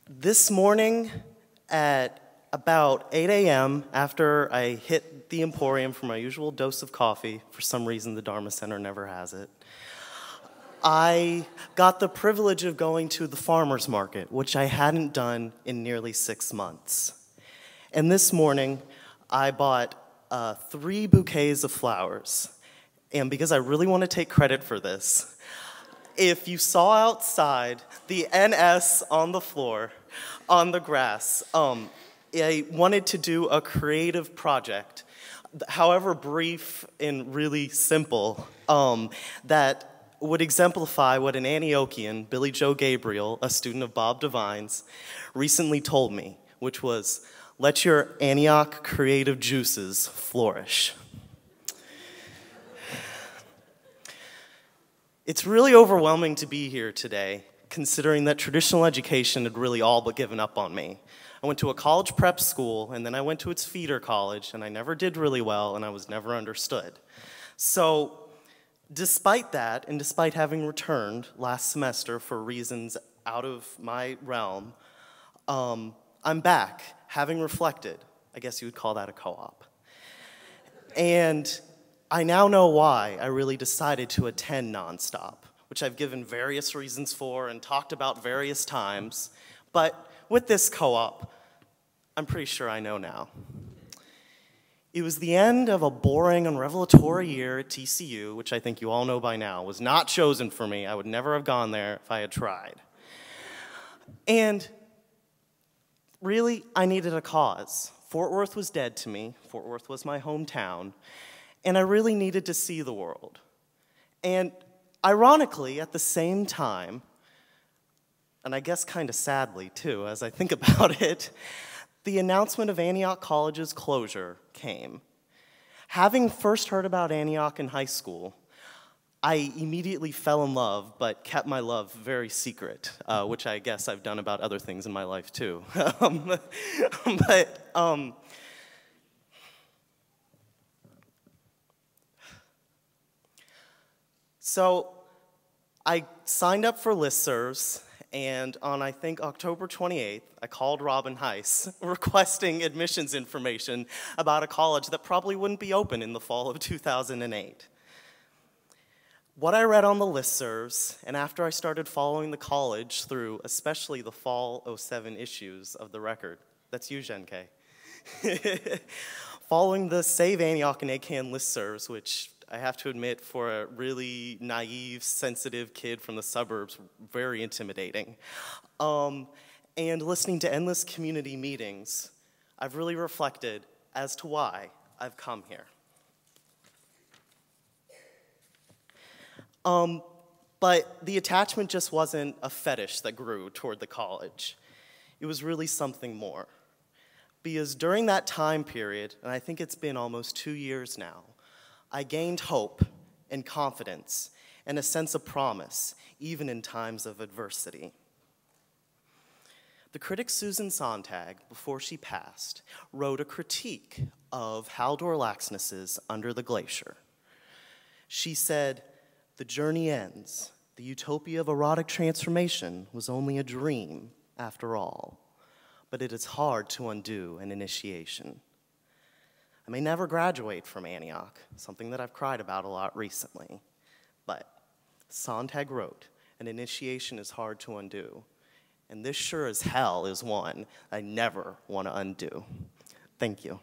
This morning at about 8 a.m., after I hit the Emporium for my usual dose of coffee, for some reason the Dharma Center never has it, I got the privilege of going to the farmer's market, which I hadn't done in nearly 6 months. And this morning, I bought 3 bouquets of flowers. And because I really want to take credit for this, if you saw outside the NS on the floor, on the grass, I wanted to do a creative project, however brief and really simple, that would exemplify what an Antiochian, Billy Joe Gabriel, a student of Bob Devine's, recently told me, which was, let your Antioch creative juices flourish. It's really overwhelming to be here today, considering that traditional education had really all but given up on me. I went to a college prep school, and then I went to its feeder college, and I never did really well, and I was never understood. So, despite that, and despite having returned last semester for reasons out of my realm, I'm back, having reflected. I guess you would call that a co-op. And I now know why I really decided to attend NonStop, which I've given various reasons for and talked about various times, but with this co-op, I'm pretty sure I know now. It was the end of a boring and revelatory year at TCU, which I think you all know by now, was not chosen for me. I would never have gone there if I had tried. And really, I needed a cause. Fort Worth was dead to me. Fort Worth was my hometown. And I really needed to see the world. And ironically, at the same time, and I guess kind of sadly too, as I think about it, the announcement of Antioch College's closure came. Having first heard about Antioch in high school, I immediately fell in love, but kept my love very secret, which I guess I've done about other things in my life too. So I signed up for listservs, and on, I think, October 28th, I called Robin Heiss requesting admissions information about a college that probably wouldn't be open in the fall of 2008. What I read on the listservs, and after I started following the college through especially the fall '07 issues of the Record, that's you, Jen K. Following the Save Antioch and ACAN listservs, which I have to admit, for a really naive, sensitive kid from the suburbs, very intimidating. And listening to endless community meetings, I've really reflected as to why I've come here. But the attachment just wasn't a fetish that grew toward the college. It was really something more. Because during that time period, and I think it's been almost 2 years now, I gained hope and confidence and a sense of promise, even in times of adversity. The critic Susan Sontag, before she passed, wrote a critique of Haldor Laxness's Under the Glacier. She said, "The journey ends. The utopia of erotic transformation was only a dream, after all. But it is hard to undo an initiation." I may never graduate from Antioch, something that I've cried about a lot recently. But Sontag wrote, "An initiation is hard to undo. And this sure as hell is one I never want to undo." Thank you.